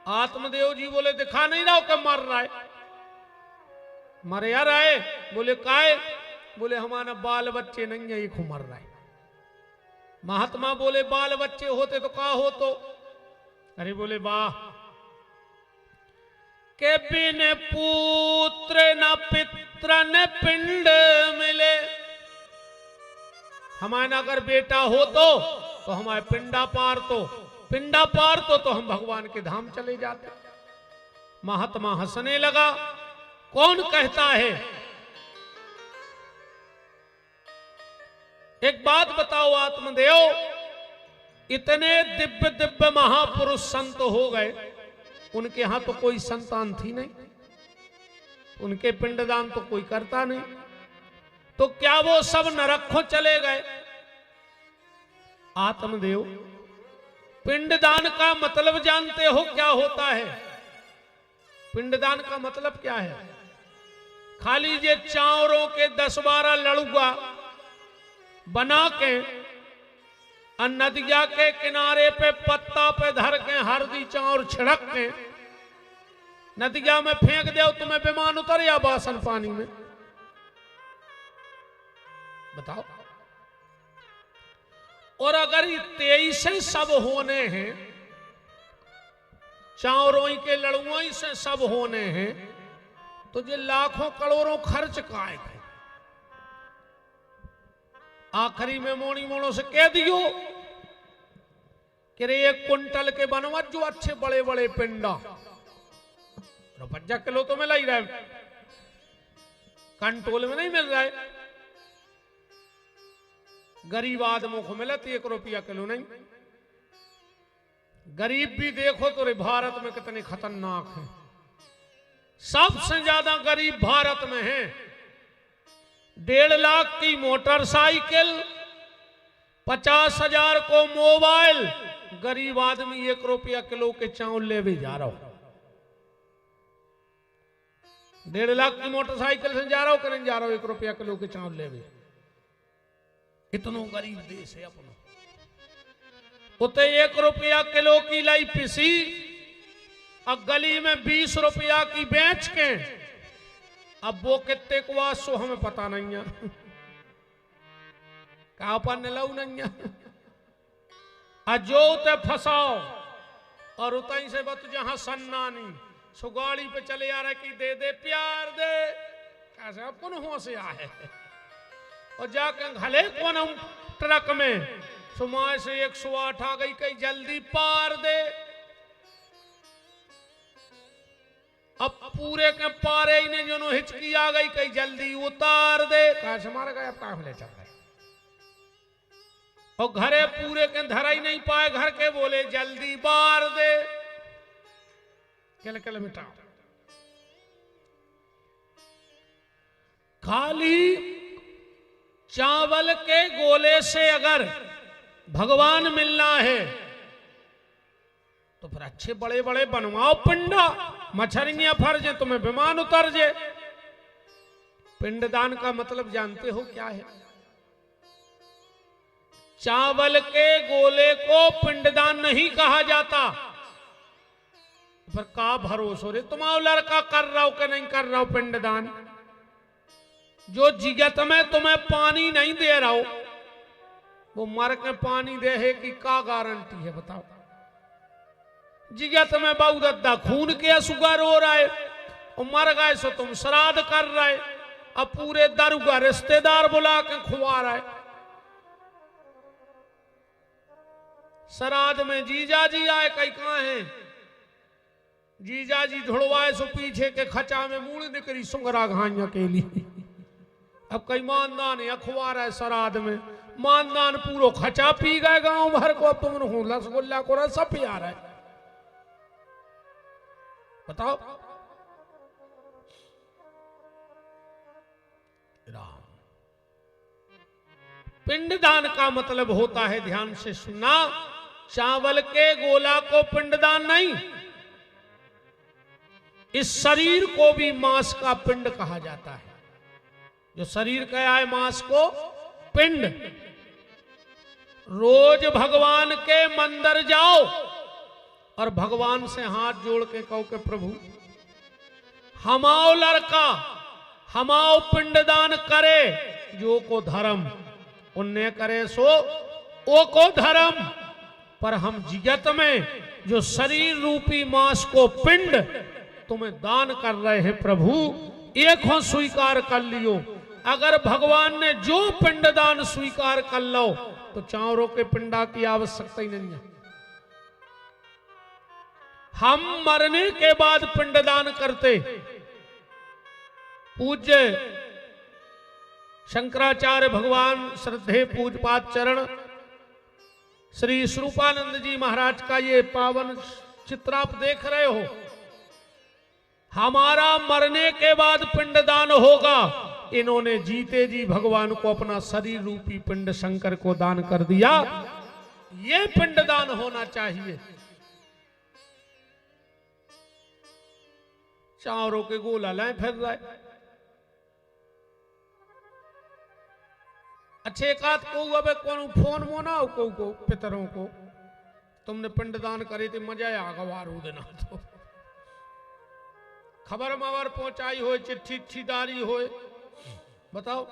आत्मदेव जी बोले दिखा नहीं रहा हो कि मर रहा है। मर यार आए, बोले काहे? बोले हमारा बाल बच्चे नहीं है, एक मर रहा है। महात्मा बोले बाल बच्चे होते तो का हो तो? अरे बोले वाह, के बिन पुत्र न पित्र न पिंड मिले। हमारा अगर बेटा हो तो हमारे पिंडा पार तो हम भगवान के धाम चले जाते। महात्मा हंसने लगा। कौन कहता है? एक बात बताओ आत्मदेव, इतने दिव्य दिव्य महापुरुष संत हो गए, उनके यहां तो कोई संतान थी नहीं, उनके पिंडदान तो कोई करता नहीं, तो क्या वो सब नरक चले गए? आत्मदेव, पिंडदान का मतलब जानते हो क्या होता है? पिंडदान का मतलब क्या है? खाली ये चावरों के 10-12 लड़ुआ बना के नदिया के किनारे पे पत्ता पे धर के हरदी चावल छिड़क के नदिया में फेंक दो, तुम्हें विमान उतर या बासन पानी में? बताओ। और अगर ये 23 सब होने हैं, चावरों के लड़ुओं से सब होने हैं, तो ये लाखों करोड़ों खर्च काहे थे? आखिरी में मोनी मोनों से कह दियो कि रे 1 कुंटल के बनवा जो अच्छे बड़े बड़े पिंडा, 50 किलो तो मिल ही रहा है, कंट्रोल में नहीं मिल रहा है। गरीब आदमों को मिले तो 1 रुपया किलो नहीं। गरीब भी देखो तो रे भारत में कितने खतरनाक हैं। सबसे ज्यादा गरीब भारत में है। 1.5 लाख की मोटरसाइकिल, 50,000 को मोबाइल, गरीब आदमी 1 रुपया किलो के चावल ले भी जा रहा हो। 1.5 लाख की मोटरसाइकिल से जा रहा हो कि नहीं जा रहा हो 1 रुपया किलो के चावल ले भी? इतना गरीब देश है अपना। उते 1 रुपया किलो की लाई पिसी और गली में 20 रुपया की बेच के, अब वो कितने को आसो हमें पता नहीं है, कहा पर लो नहीं है। जो उते फंसाओ और उतई से बत जहां सन्नानी सुगाड़ी पे चले आ रहे कि दे दे प्यार दे, कैसे अपन हो से आए और जाकर घले कौन हम ट्रक में सुमार से 108 आ गई, कहीं जल्दी पार दे। अब पूरे के पारे ही ने जो हिचकी आ गई, कहीं जल्दी उतार दे, कैसे मार गए, अब कहां ले चल रहे। और घरे पूरे के धरा ही नहीं पाए, घर के बोले जल्दी बार दे, किल मिटाओ। खाली चावल के गोले से अगर भगवान मिलना है तो फिर अच्छे बड़े बड़े बनवाओ पिंडा, मछरियां फर्जे, तुम्हें विमान उतर जे। पिंडदान का मतलब जानते हो क्या है? चावल के गोले को पिंडदान नहीं कहा जाता। फिर का भरोसा रे तुम्हारा लड़का कर रहा हो कि नहीं कर रहा हो पिंडदान? जो जिगत में तुम्हें पानी नहीं दे रहा हो, वो मर के पानी दे है कि का गारंटी है बताओ? जिगत में बहुत अद्दा खून के सुगर हो रहा है और मर गए सो तुम श्राद्ध कर रहे, अब पूरे दरुगा रिश्तेदार बुला के खुआ रहा है। श्राद्ध में जीजा जी आए, कई कहां है जीजा जी? ढुड़वाए सो पीछे के खचा में मूल निकली सुंगरा घाइया के लिए। अब कई मानदान है अखबार है श्राद्ध में, मानदान पूरो खचा पी गए गांव भर को। अब तुम रसगुल्ला को रसा पिया रहा है, बताओ। राम, पिंडदान का मतलब होता है, ध्यान से सुनना, चावल के गोला को पिंडदान नहीं, इस शरीर को भी मांस का पिंड कहा जाता है। जो शरीर का है मांस को पिंड। रोज भगवान के मंदिर जाओ, और भगवान से हाथ जोड़ के कहो कि प्रभु हमाओ लड़का हमाओ पिंडदान करे जो को धर्म उन्ने करे सो ओ को धर्म, पर हम जगत में जो शरीर रूपी मांस को पिंड तुम्हें दान कर रहे हैं प्रभु, एक हो स्वीकार कर लियो। अगर भगवान ने जो पिंडदान स्वीकार कर लो तो चारों के पिंडा की आवश्यकता ही नहीं है। हम मरने के बाद पिंडदान करते। पूज्य शंकराचार्य भगवान श्रद्धे पूजपाद चरण श्री स्वरूपानंद जी महाराज का ये पावन चित्र आप देख रहे हो। हमारा मरने के बाद पिंडदान होगा। इन्होंने जीते जी भगवान को अपना शरीर रूपी पिंड शंकर को दान कर दिया। ये पिंडदान होना चाहिए। चारों के गोला लाए फिर रहा है। अच्छे एक आध को अब कौन फोन मोना को पितरों को तुमने पिंडदान करे थे मजा आ गवार देना तो खबर मवर पहुंचाई हो चिट्ठी चिट्ठीदारी हो बताओ।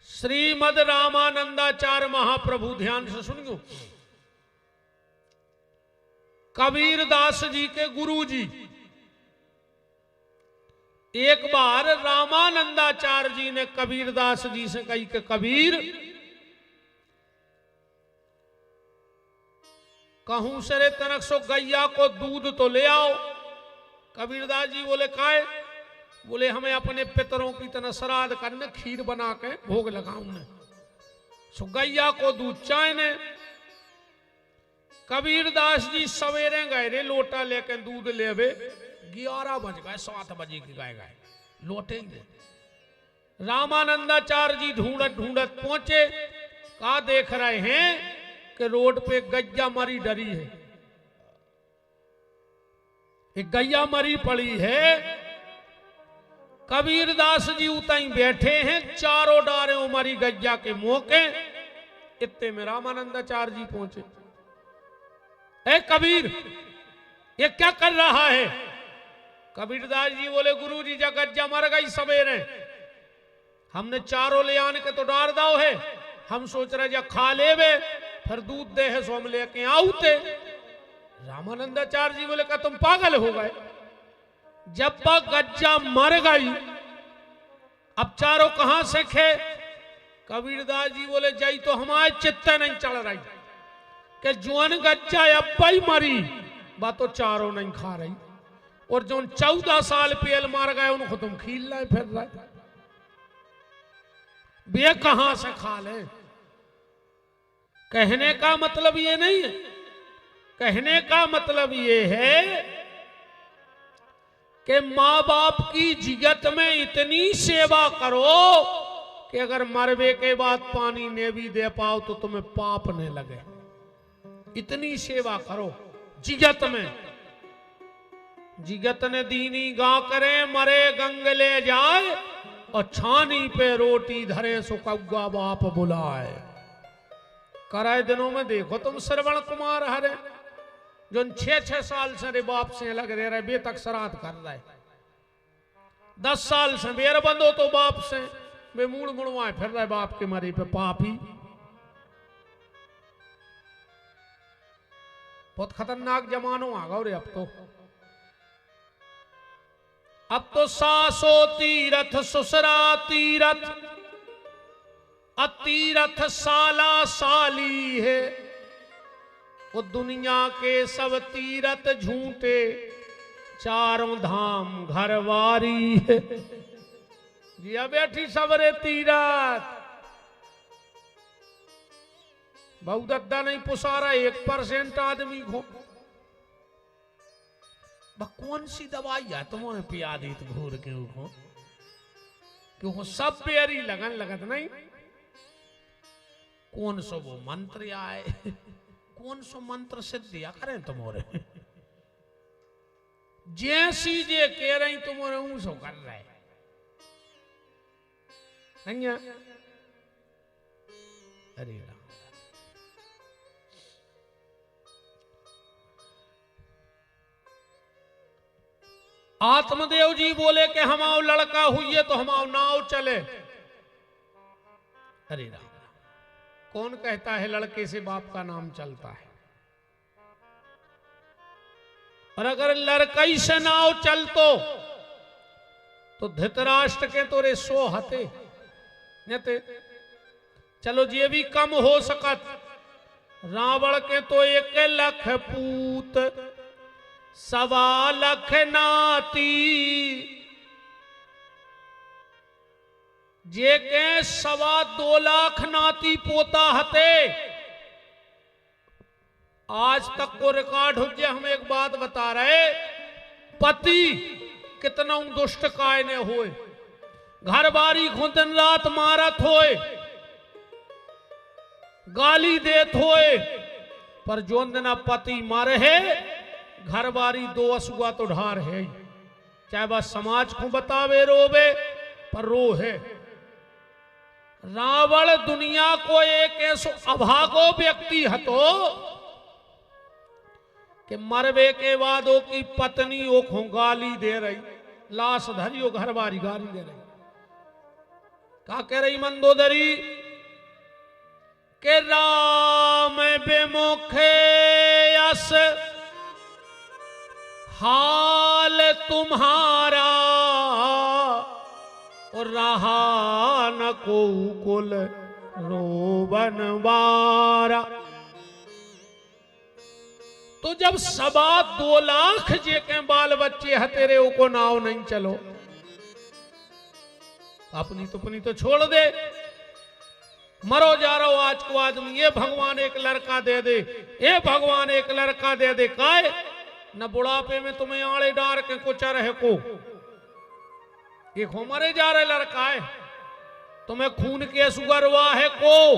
श्रीमद रामानंदाचार्य महाप्रभु ध्यान से सुनियो। कबीर दास जी के गुरु जी एक बार रामानंदाचार्य जी ने कबीर दास जी से कही कि कबीर कहूं से रे तनक सो गैया को दूध तो ले आओ। कबीरदास जी बोले काहे? बोले हमें अपने पितरों की तरह श्राद्ध करने खीर बना के भोग लगाऊंगे। सो गैया को दूध चाहने। कबीरदास जी सवेरे गए रे लोटा लेकर दूध लेवे। 11 बज गए 7 बजे की गए लौटेंगे। रामानंदाचार्य जी ढूंढत ढूंढत पहुंचे। कहा देख रहे हैं कि रोड पे गैया मरी डरी है। एक गैया मरी पड़ी है। कबीरदास जी उताई बैठे हैं। चारों डारे मरी गैया के मौके। इतने में रामानंदाचार्य जी पहुंचे। ए कबीर ये क्या कर रहा है? कबीरदास जी बोले गुरु जी जा गज्जा मर गई सवेरे। हमने चारों ले आने के तो डार दाव है। हम सोच रहे जा खा लेवे फिर दूध दे है सो हम लेके आउते। रामानंदाचार्य जी बोले का तुम पागल हो गए? जब तक गज्जा मर गई अब चारों कहां से खे? कबीरदास जी बोले जाई तो हमारे चित्ते नहीं चल रही कि जुआन गज्जा अब ही मरी बात तो चारों नहीं खा रही और जो 14 साल पहले मार गए उनको तुम खील लाए फिर रहे बे कहां से खा ले? कहने का मतलब ये नहीं है। कहने का मतलब ये है कि मां बाप की जिगत में इतनी सेवा करो कि अगर मरवे के बाद पानी ने भी दे पाओ तो तुम्हें पाप नहीं लगे। इतनी सेवा करो जिगत में। जिगत ने दीनी गा करे मरे गंग ले जाए और छानी पे रोटी धरे सो कौआ बाप बुलाए। कराए दिनों में देखो तुम श्रवण कुमार हरे जो 6-6 साल से रे बाप से लग रहे बे तक श्राद्ध कर रहे। 10 साल से बेर बंदो तो बाप से बे मूड़ मुड़वाए फिर रहे बाप के मरी पे पापी। बहुत खतरनाक जमानो आ गया रे अब तो सासो तीरथ ससुरा तीरथ अतीरथ साला साली है। वो दुनिया के सब तीरथ झूठे चारों धाम घरवारी है। जिया बैठी सबरे तीरथ बहुत अद्दा नहीं पुसा रहा 1% आदमी को। कौन सी दवाई है तुम्हारे पिया दी तो घूर के को क्यों सब बेरी लगन लगत नहीं। कौन सो वो मंत्र आए कौन सो मंत्र सिद्धिया करें तुम्हारे जैसी जे कह रही तुम्हारे ऊं सो कर रहे नहीं। अरे आत्मदेव जी बोले कि हमाओ लड़का हुई है तो हमाओ नाव चले। अरे राम, कौन कहता है लड़के से बाप का नाम चलता है? और अगर लड़कई से नाव चलतो तो धृतराष्ट्र के तोरे 100 हते नते। चलो ये भी कम हो सकत, रावण के तो 1 लाख पूत 1.25 लाख नाती, जे के 2.25 लाख नाती पोता हते। आज तक को रिकॉर्ड हो गया। हम एक बात बता रहे, पति कितना दुष्ट काय ने होए, घर बारी को दिन रात मारत होए, गाली देत होए, पर जो दिन पति मारे है घर बारी 2 असुआ तो ढार है। चाहे वह समाज को बतावे रोवे, पर रो है। रावण दुनिया को एक ऐसो अभागो व्यक्ति हतो कि मरवे के बाद ओ की पत्नी ओ को गाली दे रही, लाश धरी ओ घर बारी गाली दे रही। का कह रही मंदोदरी के राम विमुखे यस हाल तुम्हारा, और रहा न को कुल रोबन बारा। तो जब 2.25 लाख जे के बाल बच्चे हतेरे को नाव नहीं चलो, अपनी तुपनी तो छोड़ दे, मरो जा रहो आज को आदमी। ये भगवान एक लड़का दे दे, ये भगवान एक लड़का दे दे, काय न बुढ़ापे में तुम्हें आड़े डार के कुचा रहे को। एक मरे जा रहे लड़का है, तुम्हें खून के सुगर हुआ है को,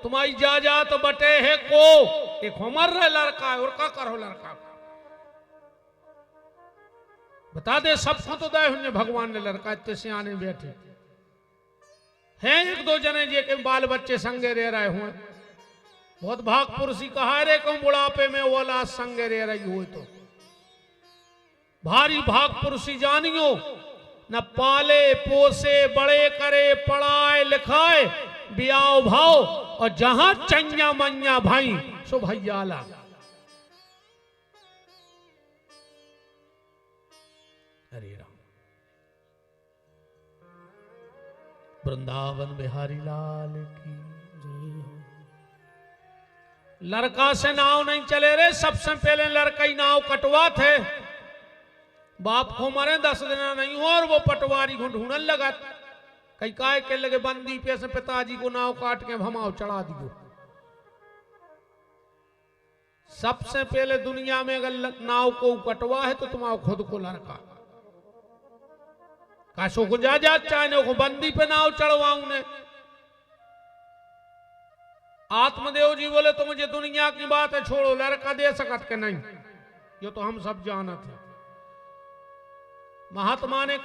तुम्हारी जा तो बटे है को। एक मर रहे लड़का है, और क्या करो लड़का? बता दे, सबको तो दे हुए भगवान ने लड़का, इतने सियाने बैठे हैं। 1-2 जने जे के बाल बच्चे संगे रह रहे हुए, बहुत भाग पुरुषी कहा रे को बुढ़ापे में वो लाश संगे रह रही हो, तो भारी भाग पुरुषी जानियो। न पाले पोसे बड़े करे, पढ़ाए लिखाए बियाव भाव, और जहां चैया मैया भाई सो भैयाला। हरे राम। वृंदावन बिहारी लाल की जय। लड़का से नाव नहीं चले रे, सबसे पहले लड़का ही नाव कटवा थे। बाप को मरे 10 दिन नहीं हो, और वो पटवारी को ढूंढने लगा। कई काय के लगे बंदी पे से पिताजी को नाव काट के भमाव चढ़ा दियो। सबसे पहले दुनिया में अगर नाव को कटवा है तो तुम्हारा खुद को लड़का काशो को जा चाहे को बंदी पे नाव चढ़वाऊं ने। आत्मदेव जी बोले तो मुझे दुनिया की बात है छोड़ो, लड़का दे सकत के नहीं, ये तो हम सब जानत है। महात्मा ने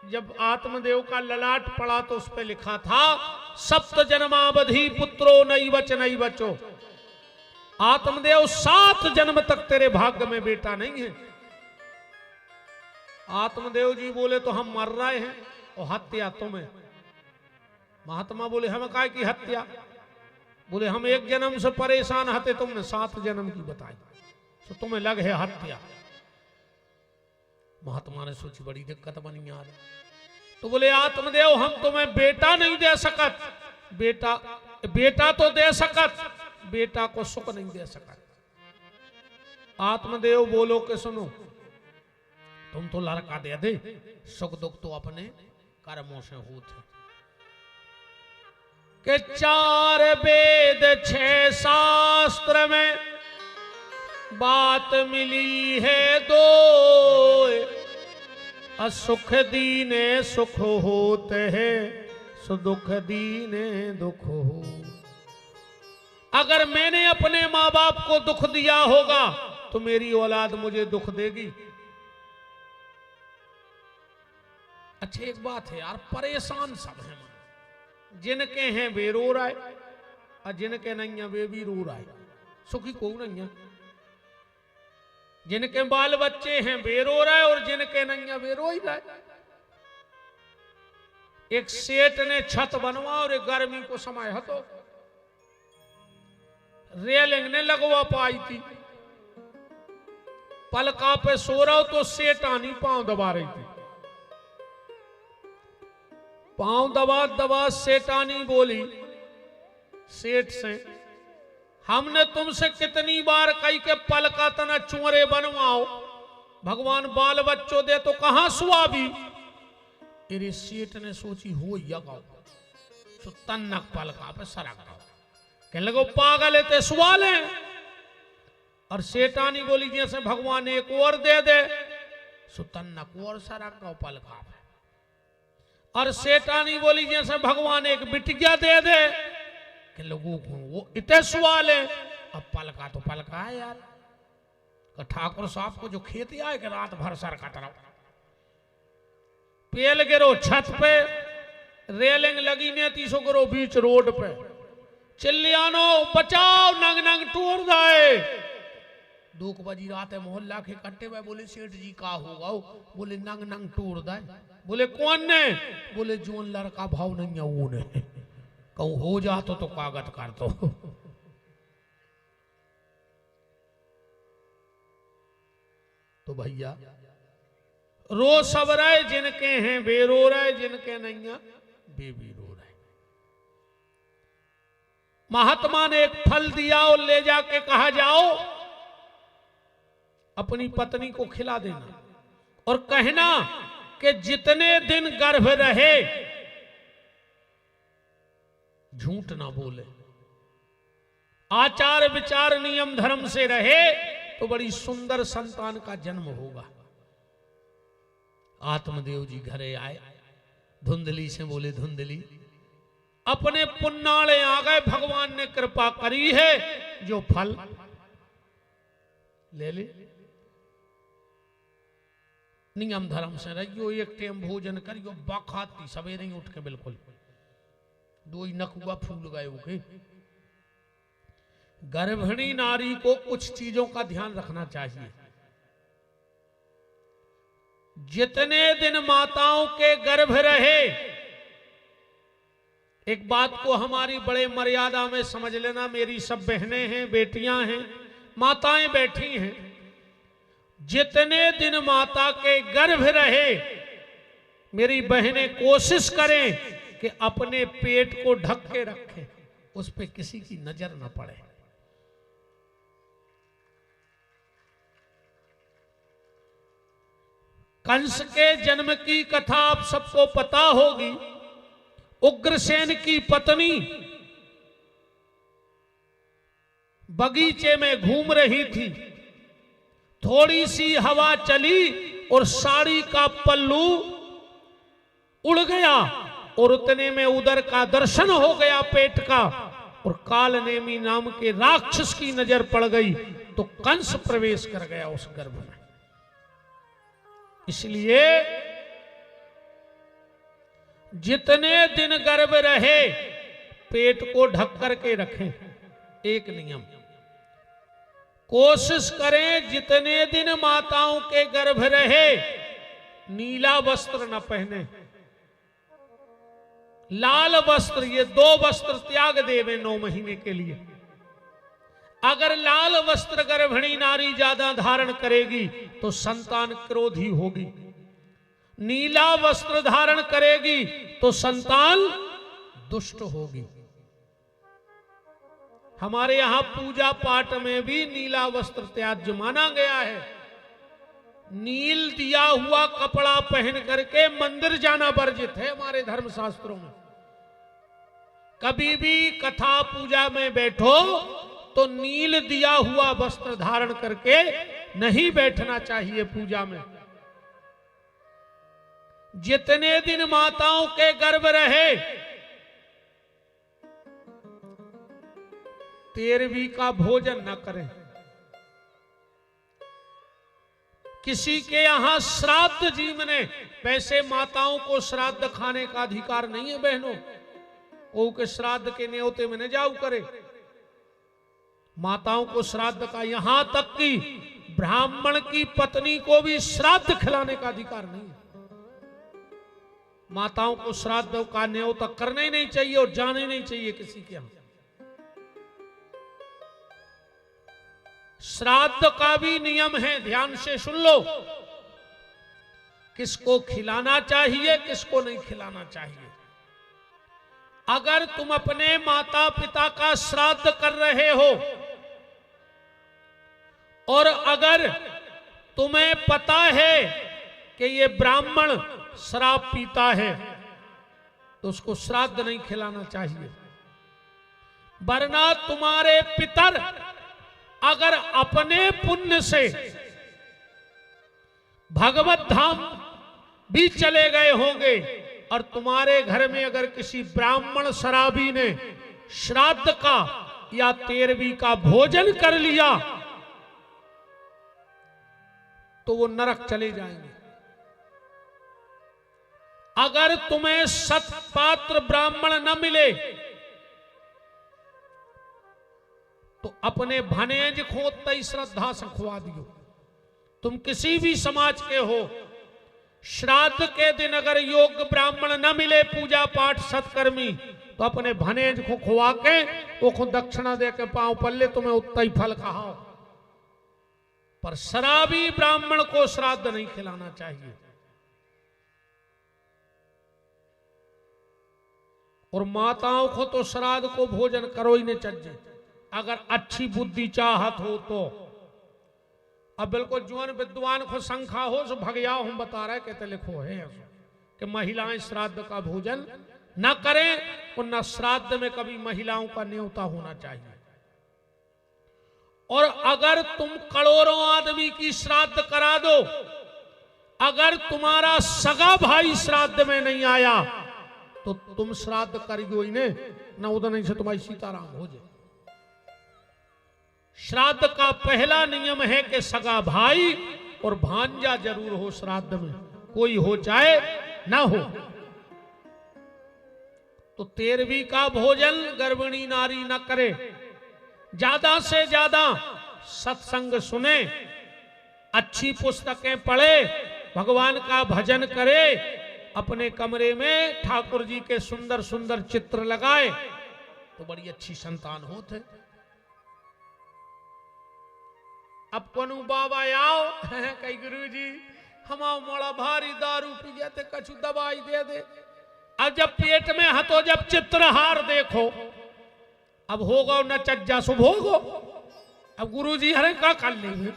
जब आत्मदेव का ललाट पड़ा तो उस पे लिखा था, 7 जन्मावधि पुत्रो नहीं बचो। आत्मदेव 7 जन्म तक तेरे भाग्य में बेटा नहीं है। आत्मदेव जी बोले तो हम मर रहे हैं, और हत्या तुम्हें। महात्मा बोले हमें काय की हत्या? बोले हम 1 जन्म से परेशान हते, तुमने 7 जन्म की बताई, तो तुम्हें लग है हत्या। महात्मा ने सोची बड़ी दिक्कत बनी यार। तो बोले आत्मदेव हम तुम्हें बेटा नहीं दे सकत, बेटा तो दे सकत, बेटा को सुख नहीं दे सकत। आत्मदेव बोलो के सुनो, तुम तो लड़का दे दे, सुख दुख तो अपने कर्मों से होते। के 4 वेद 6 शास्त्र में बात मिली है 2, असुख दीने सुख होते हैं, सुदुख दीने दुख हो। अगर मैंने अपने माँ बाप को दुख दिया होगा तो मेरी औलाद मुझे दुख देगी। अच्छा एक बात है यार, परेशान सब हैं, जिनके हैं वे रो रहा है, और जिनके नहीं है वे भी रो रहा है। सुखी को नहीं है। जिनके बाल बच्चे हैं वे रो रहे और जिनके नहीं है वे रो ही रहे। एक सेठ ने छत बनवा और एक गर्मी को समय हतो, रेलिंग ने लगवा पाई थी, पलका पे सो रहा हो तो सेठानी पांव दबा रही थी। पांव दबा दबा सेठानी बोली सेठ से, हमने तुमसे कितनी बार कही के पलका तना चुअरे बनवाओ, भगवान बाल बच्चों दे तो कहां सुआबी। इरे सेठ ने सोची हो यगाओ तो तन्नक पलका पे सरक गाओ, कहने लगो पागल है ते सवाल है। और सेठानी बोली जैसे भगवान एक और दे दे सो तन्नक और सरक गाओ पलका पे। और सेठानी बोली जैसे भगवान एक बिटिया दे दे कि लोगों को वो इतने सवाल है। अब पलका तो पलका है यार, ठाकुर साहब को जो खेती आए कि रात भर सर का तरफ पेल गिरो छत पे, रेलिंग लगी ने 300 गिरो बीच रोड पे, चिल्लियानो बचाओ नंग नंग टूर जाए। 2 बजी रात है, मोहल्ला के कट्टे में बोले सेठ जी का होगा, बोले नंग नंग टूर जाए। बोले कौन ने? बोले जोन लड़का भाव नहीं है वो ने, कहूं हो जा तो कागज कर दो। तो भैया रो सब रहे, जिनके हैं वे रो रहे, जिनके नहीं है वे भी रो रहे। महात्मा ने एक फल दिया और ले जाके कहा जाओ अपनी पत्नी को खिला देना और कहना कि जितने दिन गर्भ रहे झूठ ना बोले, आचार विचार नियम धर्म से रहे तो बड़ी सुंदर संतान का जन्म होगा। आत्मदेव जी घरे आए, धुंधली से बोले धुंधली अपने पुन्नाले आ गए, भगवान ने कृपा करी है, जो फल ले ले, नियम धर्म से रहियो, एक टाइम भोजन करियो, बाखाती सवेरे ही उठ के बिल्कुल 2 नकुआ फूल गए उके। गर्भिणी नारी को कुछ चीजों का ध्यान रखना चाहिए। जितने दिन माताओं के गर्भ रहे, एक बात को हमारी बड़े मर्यादा में समझ लेना, मेरी सब बहनें हैं, बेटियां हैं, माताएं बैठी हैं, जितने दिन माता के गर्भ रहे मेरी बहनें कोशिश करें कि अपने पेट को ढक के रखें, उस पे किसी की नजर न पड़े। कंस के जन्म की कथा आप सबको पता होगी। उग्रसेन की पत्नी बगीचे में घूम रही थी, थोड़ी सी हवा चली और साड़ी का पल्लू उड़ गया और उतने में उदर का दर्शन हो गया, पेट का, और कालनेमी नाम के राक्षस की नजर पड़ गई तो कंस प्रवेश कर गया उस गर्भ में। इसलिए जितने दिन गर्भ रहे पेट को ढक करके रखें। एक नियम, कोशिश करें जितने दिन माताओं के गर्भ रहे नीला वस्त्र न पहने, लाल वस्त्र, ये 2 वस्त्र त्याग देवे 9 महीने के लिए। अगर लाल वस्त्र गर्भिणी नारी ज्यादा धारण करेगी तो संतान क्रोधी होगी, नीला वस्त्र धारण करेगी तो संतान दुष्ट होगी। हमारे यहां पूजा पाठ में भी नीला वस्त्र त्याज्य माना गया है। नील दिया हुआ कपड़ा पहन करके मंदिर जाना वर्जित है हमारे धर्म शास्त्रों में। कभी भी कथा पूजा में बैठो तो नील दिया हुआ वस्त्र धारण करके नहीं बैठना चाहिए पूजा में। जितने दिन माताओं के गर्भ रहे 13वीं का भोजन न करें। किसी के यहां श्राद्ध जीवने, वैसे माताओं को श्राद्ध खाने का अधिकार नहीं है बहनों, वो के श्राद्ध के न्योते में न जाऊ करे। माताओं को श्राद्ध का, यहां तक कि ब्राह्मण की पत्नी को भी श्राद्ध खिलाने का अधिकार नहीं है। माताओं को श्राद्ध का न्योता करना ही नहीं चाहिए और जाने नहीं चाहिए किसी के यहां। श्राद्ध का भी नियम है, ध्यान से सुन लो, किसको खिलाना चाहिए किसको नहीं खिलाना चाहिए। अगर तुम अपने माता पिता का श्राद्ध कर रहे हो और अगर तुम्हें पता है कि ये ब्राह्मण शराब पीता है तो उसको श्राद्ध नहीं खिलाना चाहिए। वरना तुम्हारे पितर अगर अपने पुण्य से भगवत धाम भी चले गए होंगे और तुम्हारे घर में अगर किसी ब्राह्मण शराबी ने श्राद्ध का या 13वीं का भोजन कर लिया तो वो नरक चले जाएंगे। अगर तुम्हें सत्पात्र ब्राह्मण न मिले तो अपने भनेज को तय श्रद्धा से खुआ दियो। तुम किसी भी समाज के हो, श्राद्ध के दिन अगर योग्य ब्राह्मण न मिले पूजा पाठ सत्कर्मी तो अपने भनेज को खुआ के वो खुद दक्षिणा दे के पांव पल्ले तुम्हें उतना ही फल कहाओ। पर शराबी ब्राह्मण को श्राद्ध नहीं खिलाना चाहिए। और माताओं को तो श्राद्ध को भोजन करो ही नहीं चाहिए अगर अच्छी बुद्धि चाहत हो तो। अब बिल्कुल जुआन विद्वान को संख्या हो सो भगया हम बता रहे कहते लिखो है कि महिलाएं श्राद्ध का भोजन न करें और न श्राद्ध में कभी महिलाओं का न्योता होना चाहिए। और अगर तुम करोड़ों आदमी की श्राद्ध करा दो, अगर तुम्हारा सगा भाई श्राद्ध में नहीं आया तो तुम श्राद्ध कर दो ही ने न उधर नहीं से तुम्हारी सीताराम हो जाए। श्राद्ध का पहला नियम है कि सगा भाई और भांजा जरूर हो श्राद्ध में, कोई हो चाहे ना हो। तो 13वीं का भोजन गर्भिणी नारी न करे, ज्यादा से ज्यादा सत्संग सुने, अच्छी पुस्तकें पढ़े, भगवान का भजन करे, अपने कमरे में ठाकुर जी के सुंदर सुंदर चित्र लगाए तो बड़ी अच्छी संतान होते। अब कोनु बाबा आओ कई गुरु जी हमारा मोड़ा भारी दारू पी गया थे, कछु दवाई दे दे। अब जब पेट में हतो जब चित्रहार देखो अब होगा न चज्जा शुभ होगो। अब गुरु जी हरे का कर लेंगे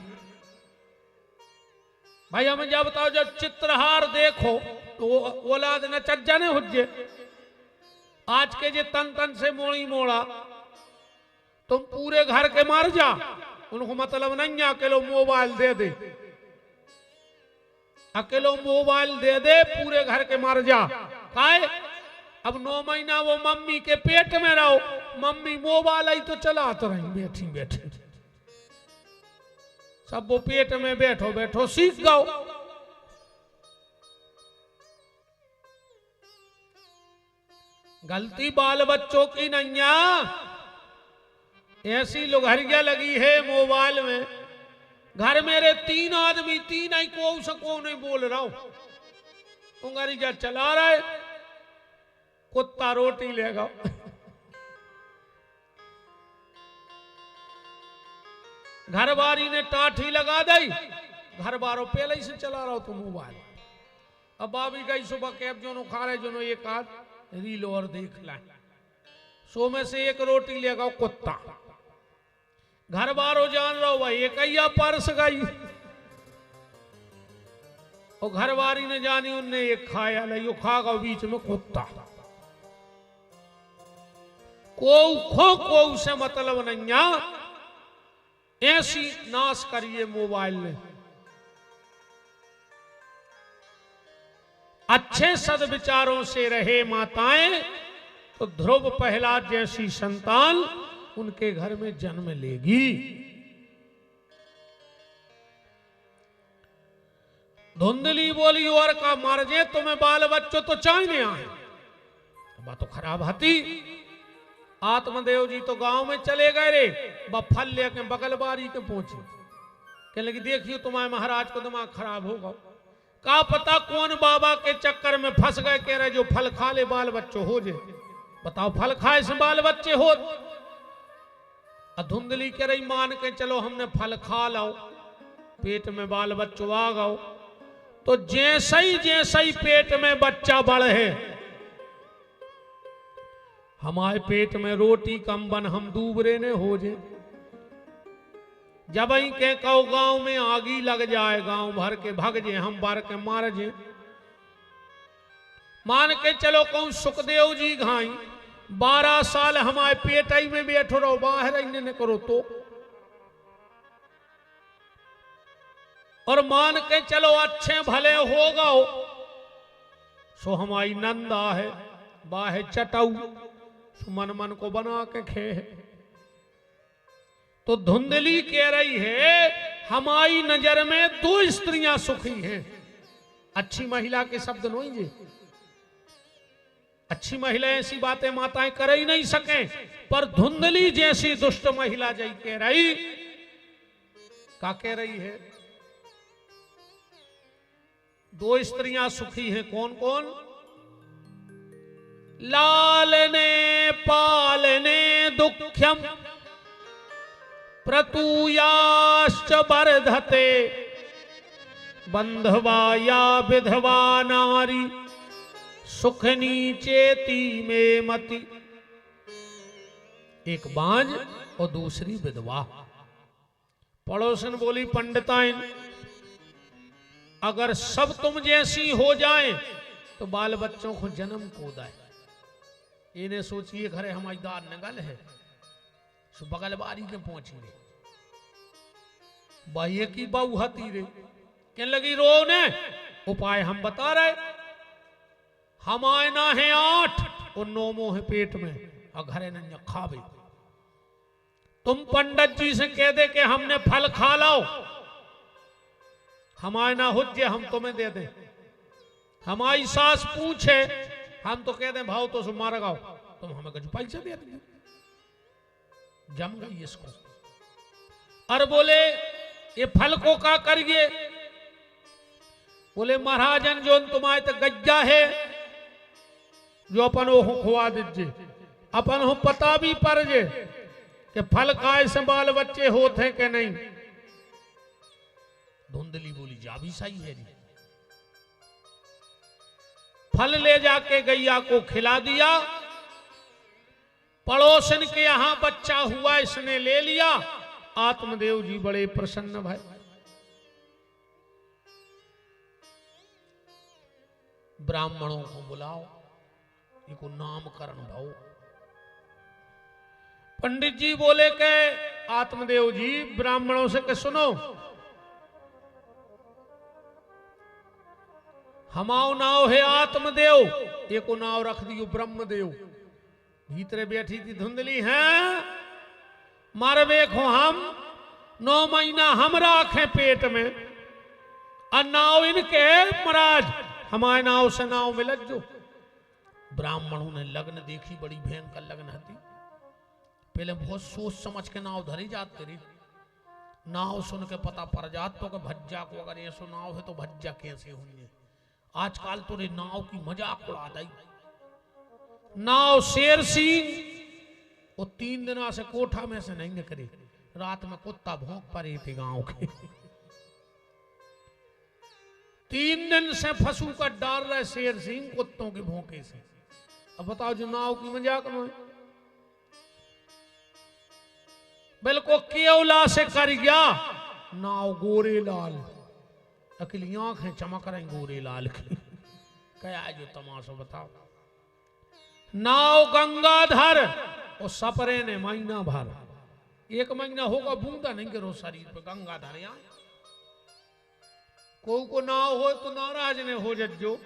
भाई, हमें जब बताओ जब चित्रहार देखो तो औलाद न चज्जा ने हुज्जे। आज के जे तन तन से मोड़ी मोड़ा तुम पूरे घर के मार जा, उनको मतलब नहीं अकेलो मोबाइल दे दे, अकेलो मोबाइल दे दे पूरे घर के मार जा। काहे अब 9 महीना वो मम्मी के पेट में रहो, मम्मी मोबाइल आई तो चला तो रही बैठी बैठी, सब वो पेट में बैठो बैठो सीख गओ। गलती बाल बच्चों की नहीं, ऐसी लुघरिया लगी है मोबाइल में। घर मेरे 3 आदमी, 3 ही को सको नहीं बोल रहा हूं, उंगरिया चला रहा है, कुत्ता रोटी लेगा। घर बारी ने टाठी लगा दी, घर बारों पहले ही से चला रहा हो तो मोबाइल। अब बाबी गई सुबह कैब जो खा रहे जो एक आध रील और देख लाए, 100 में से 1 रोटी लेगा कुत्ता। घर बारो जान रहा हो भाई एक पर्स गई और घर वारी ने जानी उनने एक खाया नहीं, खागा बीच में कुत्ता। को से मतलब नहीं, ऐसी नाश करिए मोबाइल ने। अच्छे सद्विचारों से रहे माताएं तो ध्रुव प्रहलाद जैसी संतान उनके घर में जन्म लेगी। धुंधली बोली और का मार जे तुम्हें बाल बच्चों तो चाहने आए, बात तो खराब हती। आत्मदेव जी तो गांव में चले गए रे, फल लेके बगल बारी के पहुंचे। कहने लगी देखियो तुम्हारे महाराज को दिमाग खराब होगा। का पता कौन बाबा के चक्कर में फंस गए, कह रहे जो फल खा ले बाल बच्चों हो जाए। बताओ फल खाए से बाल बच्चे हो। धुंधली कह रही मान के चलो हमने फल खा लाओ, पेट में बाल बच्चों आ गओ। तो जैसे ही पेट में बच्चा बढ़े, हमारे पेट में रोटी कम बन हम दूबरे ने हो जाए। जब ही के कहो गांव में आगी लग जाए, गांव भर के भग जे, हम भर के मार जे। मान के चलो कहूं सुखदेव जी घाई 12 साल हमारे पेट ही में बैठो रहो, बाहर ही न करो तो। और मान के चलो अच्छे भले हो गओ, सो हमारी नंदा है बाहे चटाऊ, सो मन मन को बना के खे। तो धुंधली कह रही है हमारी नजर में 2 स्त्रियां सुखी हैं। अच्छी महिला के शब्द नहीं जी, अच्छी महिला ऐसी बातें माताएं कर ही नहीं सके, पर धुंधली जैसी दुष्ट महिला जई कह रही, क्या कह रही है? 2 स्त्रियां सुखी हैं। कौन कौन? लालने पालने दुख्यम प्रतूयाश्च वर्धते, बंधवा या विधवा नारी सुखनी चेती में मति। एक बांझ और दूसरी विधवा। पड़ोसन बोली पंडिताइन अगर सब तुम जैसी हो जाएं तो बाल बच्चों को जन्म को दाए। इन्हें सोचिए घरे हमारी दार नगल है, सो बगल बारी के पहुंची रे, बाह्य की बहू हती रे, कहने लगी रो ने उपाय हम बता रहे। हमारे ना है 8 और 9 मोह पेट में, और घरे न खावे। तुम पंडित जी से कह दे कि हमने फल खा लाओ, हमारे ना हुज्जे हम तुम्हें दे दे। हमारी सास पूछे हम तो कह दें भाव तो सो मार गाओ, तुम हमें कुछ पैसे दे देंगे। जम गई इसको। और बोले ये फल को का करिए? बोले महाराजन जो तुम्हारे तो गज्जा है जो अपन वो खुआ दीजिए, अपन हो पता भी पर जे कि फल खाए से बाल बच्चे होते कि नहीं। धुंधली बोली जा भी सही है। फल ले जाके गैया को खिला दिया, पड़ोसन के यहां बच्चा हुआ इसने ले लिया। आत्मदेव जी बड़े प्रसन्न भय। ब्राह्मणों को बुलाओ, इनको नामकरण भाओ। पंडित जी बोले के आत्मदेव जी ब्राह्मणों से के सुनो, हमाओ नाव है आत्मदेव, एको नाव रख दियो ब्रह्मदेव। भीतरे बैठी थी धुंधली है, मारे देखो हम 9 महीना हम राखे पेट में, और नाव इनके महाराज हमारे नाव से नाव मिलत जो। ब्राह्मणों ने लग्न देखी, बड़ी भयंकर लग्न हती। पहले बहुत सोच समझ के नाव धरी जाते रही। नाव सुन के पता पड़ जात तो भज्जा को अगर ऐसो नाव है तो भज्जा कैसे हुई। आजकल तो रे नाव की मजाक उड़ा दी। नाव शेर सिंह वो 3 दिना से कोठा में से नहीं निकले। रात में कुत्ता भौंक पड़े थे गांव के। 3 दिन से फंसू कर डाल रहे शेर सिंह कुत्तों के भौंके से। अब बताओ जो नाव की मजाक में बिल्कुल केवला से कर गया। नाव गोरे लाल, अकेली आंखें चमक रही गोरे लाल की। क्या है जो तमाशा बताओ। नाव गंगाधर और सपरे ने महीना भर, 1 महीना होगा बूंदा नहीं करो शरीर पे। गंगाधर यहाँ को नाव हो तो नाराज ने हो जज्जो।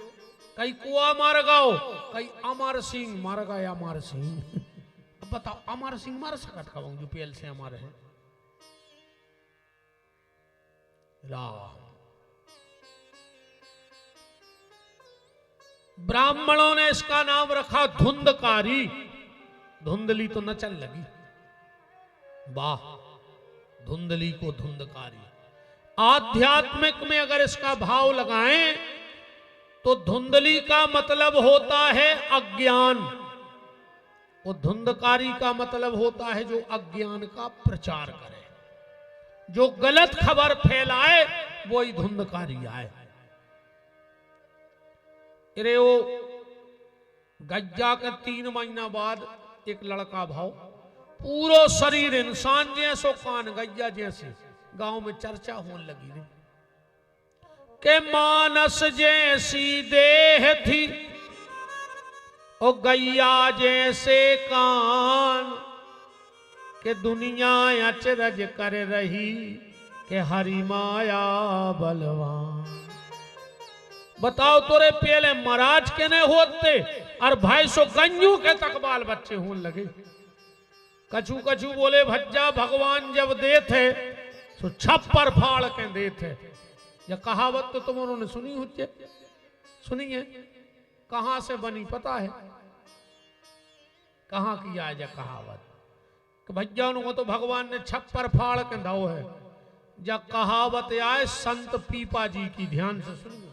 कई कुआ मार गाओ, कई अमर सिंह मार गया। अमर सिंह अब बताओ अमर सिंह मार सकत खाऊं जो पेल से अमर है। राम ब्राह्मणों ने इसका नाम रखा धुंधकारी। धुंधली तो न चल लगी। वाह, धुंधली को धुंधकारी। आध्यात्मिक में अगर इसका भाव लगाएं तो धुंधली का मतलब होता है अज्ञान, और धुंधकारी का मतलब होता है जो अज्ञान का प्रचार करे, जो गलत खबर फैलाए वही धुंधकारी आए। अरे वो गज्जा के 3 महीना बाद एक लड़का भाव पूरो शरीर इंसान जैसो कान गैया जैसे गांव में चर्चा होने लगी रे के मानस जैसी देह थी और गैया जैसे कान के दुनिया अचरज कर रही के हरि माया बलवान। बताओ तोरे पहले महाराज के ने होते और भाई सो गंजू के तक बाल बच्चे होने लगे। कछु कछु बोले भज्जा भगवान जब दे थे तो छप्पर फाड़ के दे थे। यह कहावत तो तुम उन्होंने सुनी हुई, सुनी है? कहां से बनी पता है? कहां की आज कहावत कि भज्जा उनको तो भगवान ने छप्पर फाड़ के दाओ है। जब कहावत आए संत पीपा जी की, ध्यान से सुनिए।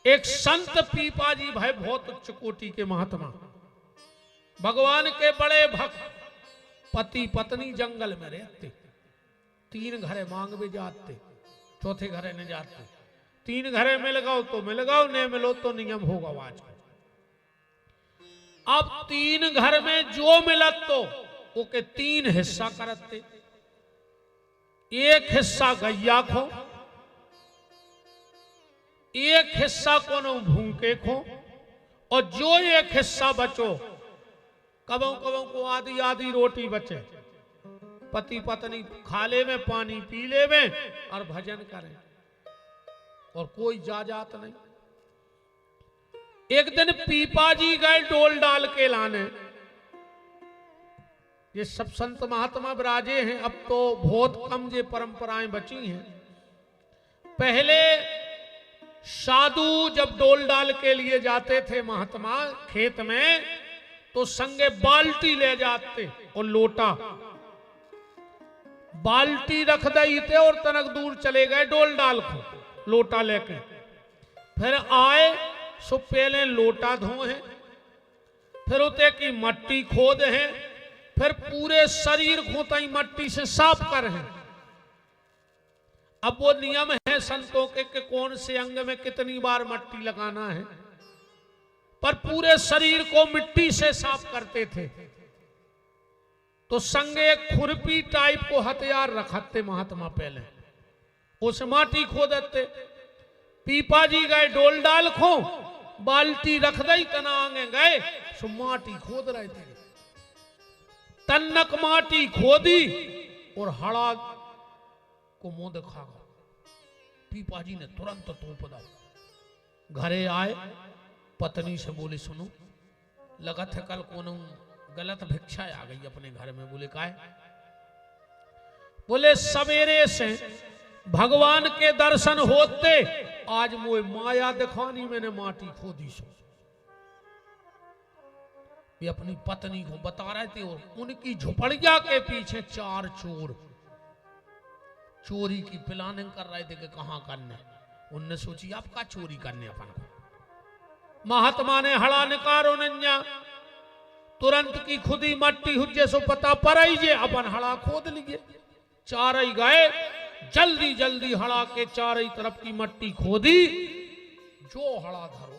एक संत पीपा जी भाई बहुत उच्च कोटि के महात्मा, भगवान के बड़े भक्त, पति पत्नी जंगल में रहते, 3 घरे मांग भी जाते, चौथे घरे न जाते। 3 घरे मिल गओ तो मिल गओ, नहीं मिलो तो नियम होगा आज। अब 3 घर में जो मिलत तो ओके 3 हिस्सा करते। एक हिस्सा गैया खो, एक हिस्सा कोनो भूखे खो, और जो एक हिस्सा बचो कबों कबों को आधी आधी रोटी बचे, पति पत्नी खा ले में, पानी पी ले में और भजन करें, और कोई जात नहीं। एक दिन पीपा जी गए डोल डाल के लाने। ये सब संत महात्मा विराजे हैं, अब तो बहुत कम ये परंपराएं बची हैं। पहले साधु जब डोल डाल के लिए जाते थे महात्मा खेत में, तो संगे बाल्टी ले जाते और लोटा, बाल्टी रख दई थे और तनक दूर चले गए डोल डाल को लोटा लेके। फिर आए सो पहले लोटा धोए, फिर उते की मट्टी खोद है, फिर पूरे शरीर को तई मट्टी से साफ कर है। अब वो नियम है संतों के कि कौन से अंग में कितनी बार मट्टी लगाना है, पर पूरे शरीर को मिट्टी से साफ करते थे। तो संगे एक खुरपी टाइप को हथियार रखते महात्मा, पहले उस माटी खोदते। पीपा जी गए डोल डाल खो, बाल्टी रख दई, तना आगे गए सो माटी खोद रहे थे। तन्नक माटी खोदी और हड़ा को मुंह दिखा। पीपा जी ने तुरंत तोप दा। घरे आए, पत्नी से बोले सुनो लगत है कल कोनो गलत भिक्षा आ गई अपने घर में। बोले काहे? बोले सवेरे से भगवान के दर्शन होते, आज मोए माया दिखानी मैंने माटी खोदी सो। ये अपनी पत्नी को बता रहे थे, और उनकी झुपड़िया के पीछे 4 चोर चोरी की प्लानिंग कर रहे थे कि कहां करने। उनने सोची आप का चोरी करने अपन को। महात्मा ने हड़ा निकारो नन्या, तुरंत की खुदी मट्टी हुज्जे सो पता पड़ाई जे, अपन हड़ा खोद लिए। 4 ही गए, जल्दी जल्दी हड़ा के 4 ही तरफ की मट्टी खोदी। जो हड़ा धरो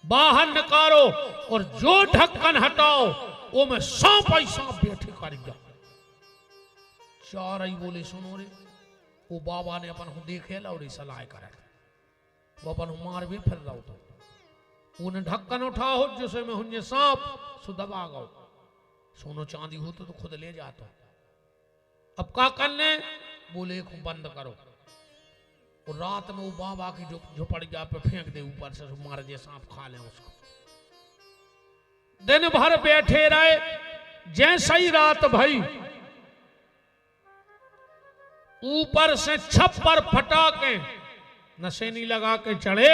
बाहर निकारो और जो ढक्कन हटाओ वो में सांप ही सांप बैठे कर गया। 4 ही बोले सुनो रे, वो बाबा ने अपन को देखे ला और सलाह करे, वो अपन मार भी फिर रहा तो उन्हें ढक्कन उठाओ जिसे में हुन्ने सांप सुदबा गो। सोनो चांदी हो तो खुद ले जाता। अब का करने? बोले को बंद करो, और रात में वो बाबा की झोपड़िया पे फेंक दे ऊपर से, मार दे सांप खा ले उसको। दिन भर बैठे रहे, जैसा ही रात भई ऊपर से छप्पर फटाके, नशेनी लगा के चढ़े,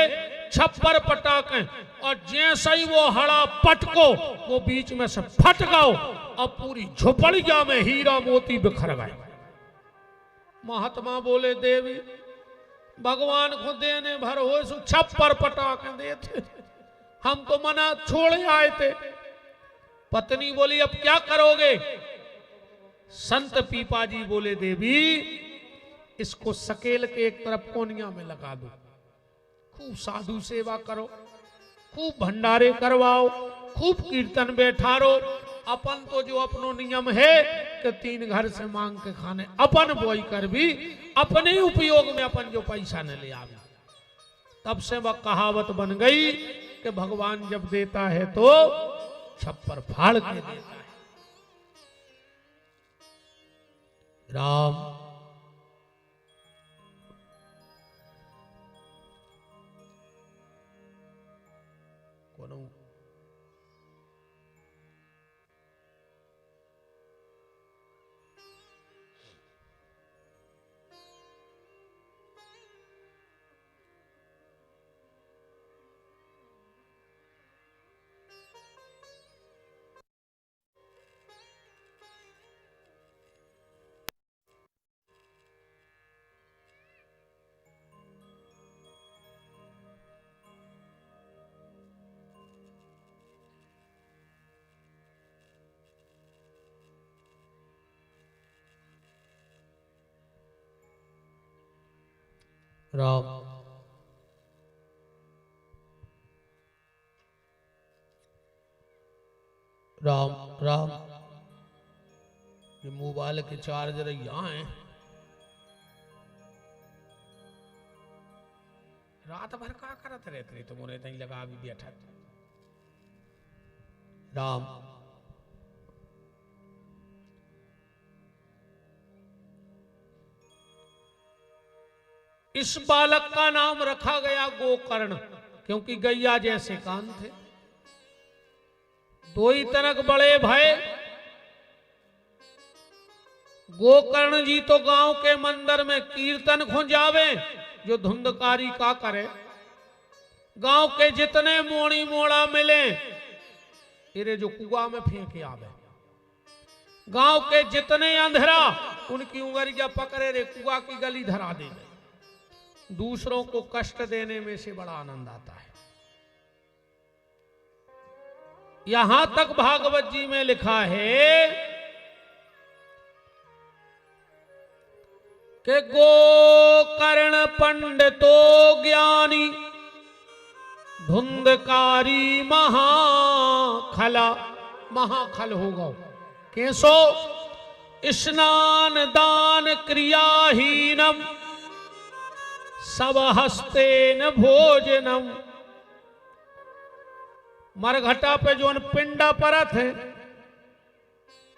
छप्पर पटाके, और जैसा ही वो हड़ा पटको वो बीच में से फट गओ, अब पूरी झोपड़िया में हीरा मोती बिखर गए। महात्मा बोले देवी भगवान को देने भर हो सो छप्पर पटा के देते, हम तो मना छोड़े आए थे। पत्नी बोली अब क्या करोगे? संत पीपाजी बोले देवी इसको सकेल के एक तरफ कोनिया में लगा दो, खूब साधु सेवा करो, खूब भंडारे करवाओ, खूब कीर्तन बैठारो। अपन तो जो अपनो नियम है कि 3 घर से मांग के खाने, अपन बोई कर भी अपने उपयोग में अपन जो पैसा न ले आवे। तब से वह कहावत बन गई कि भगवान जब देता है तो छप्पर फाड़ के देता है। राम कोनो राम राम राम। ये मोबाइल के चार्जर यहाँ है, रात भर का करत रहते तो मोरे तई लगा भी बैठा। राम इस बालक का नाम रखा गया गोकर्ण, क्योंकि गैया जैसे कान थे। 2 ही तनक बड़े भय। गोकर्ण जी तो गांव के मंदिर में कीर्तन खुंजावे, जो धुंधकारी का करे। गांव के जितने मोड़ी मोड़ा मिले इरे जो कुआ में फेंके आवे। गांव के जितने अंधेरा उनकी उंगलियां पकड़े रे कुआ की गली धरा दे। दूसरों को कष्ट देने में से बड़ा आनंद आता है। यहां तक भागवत जी में लिखा है कि गोकर्ण पंडितो ज्ञानी धुंधकारी महाखला। महाखल होगा कैसो? स्नान दान क्रियाहीनम सब हस्तेन भोजनम। मरघटा पे जो पिंडा परत है,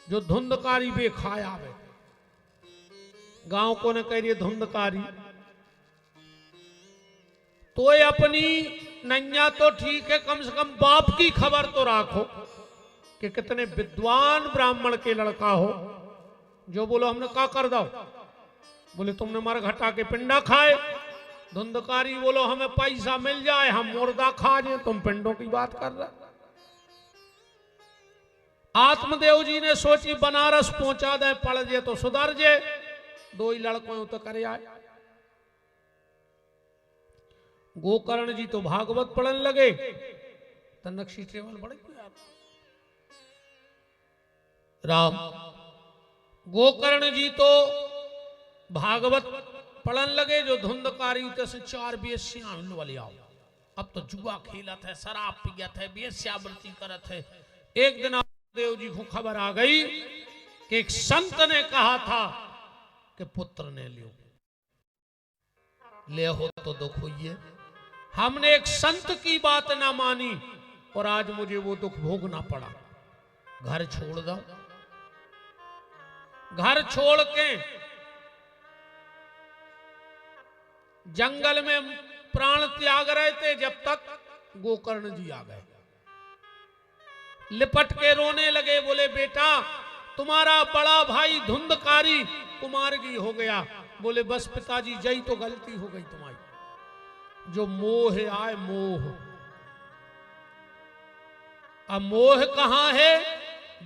जो धुंधकारी बे खाया है। गांव को ने कह रही धुंधकारी, तो ये अपनी नैया तो ठीक है, कम से कम बाप की खबर तो राखो कि कितने विद्वान ब्राह्मण के लड़का हो। जो बोलो हमने क्या कर दो, बोले तुमने मरघटा के पिंडा खाए। धुंधकारी बोलो हमें पैसा मिल जाए, हम मुर्दा खा जाए, तुम पिंडों की बात कर रहे। आत्मदेव जी ने सोची बनारस पहुंचा दे, पड़ जे तो सुधर जे। 2 ही लड़कों तो करे आए। गोकर्ण जी तो भागवत पढ़न लगे। तनक्षी ट्रेवल बड़े यार। राम गोकर्ण जी तो भागवत पढ़न लगे। जो धुंधकारी से 4 बेस्या वाले आओ, अब तो जुआ खेलत है, शराब पियत है, बेस्यावृत्ति करत है। एक दिन देव जी को खबर आ गई कि एक संत ने कहा था कि पुत्र ने लियो, ले हो तो दुख हुई। हमने एक संत की बात ना मानी और आज मुझे वो दुख भोगना पड़ा। घर छोड़ दो। घर छोड़ के जंगल में प्राण त्याग रहे थे, जब तक गोकर्ण जी आ गए। लिपट के रोने लगे, बोले बेटा तुम्हारा बड़ा भाई धुंधकारी कुमारगी हो गया। बोले बस पिताजी जई तो गलती हो गई तुम्हारी। जो मोह आए मोह, अब मोह कहां है?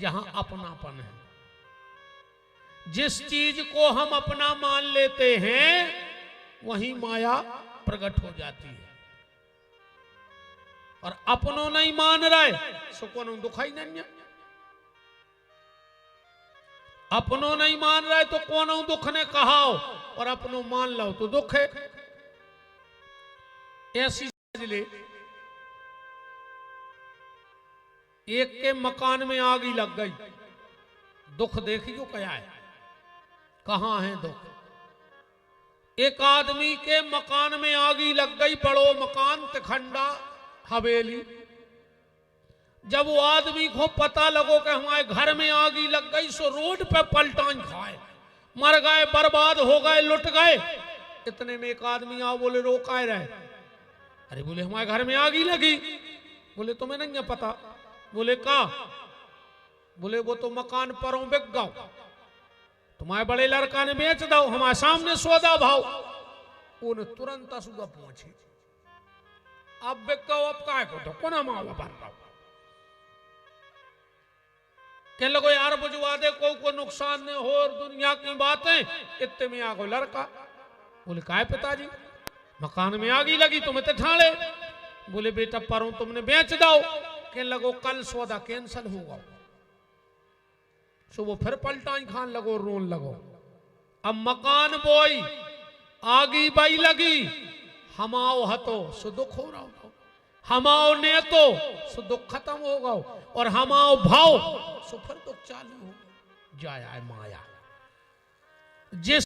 जहां अपनापन है। जिस चीज को हम अपना मान लेते हैं वही माया प्रकट हो जाती है। और अपनों नहीं मान रहे सो को दुखाई नहीं है। अपनों नहीं मान रहे तो कौन दुख ने कहाओ, और अपनों मान लो तो दुख है। ऐसी ले एक के मकान में आग ही लग गई, दुख देखियो क्या है, कहां है दुख। एक आदमी के मकान में आग ही लग गई, बड़ो मकान तिखंडा हवेली। जब वो आदमी को पता लगो कि हमारे घर में आग ही लग गई, सो रोड पे पलटान खाए, मर गए, बर्बाद हो गए, लुट गए। इतने में एक आदमी आओ, बोले रोकाए रहे। अरे बोले हमारे घर में आग ही लगी। बोले तुम्हें नहीं है पता। बोले का? बोले वो तो मकान परों बिक गओ, तुम्हारे बड़े लड़का ने बेच दो, हमारे सामने सौदा भाव। उन्हें तुरंत असुगा पहुंचे, अब बिक गओ, अब काय को तो कोना मावा बन रहा। कह लगो यार बुझवा दे, को नुकसान नहीं हो, और दुनिया की बातें। इतने में आगो लड़का। बोले काय पिताजी, मकान में आग ही लगी, तुम्हें तो ठाणे। बोले बेटा परों तुमने बेच दो। कह लगो कल सौदा कैंसल होगा। सो वो फिर पलटाई खान लगो, रोन लगो। अब मकान बोई, आगी बाई लगी, हमाओ हतो सो दुख हो रहा हो, हमाओ ने तो सो दुख खत्म होगा, और हमाओ भाव सो फिर दुख चालू हो जाए। माया जिस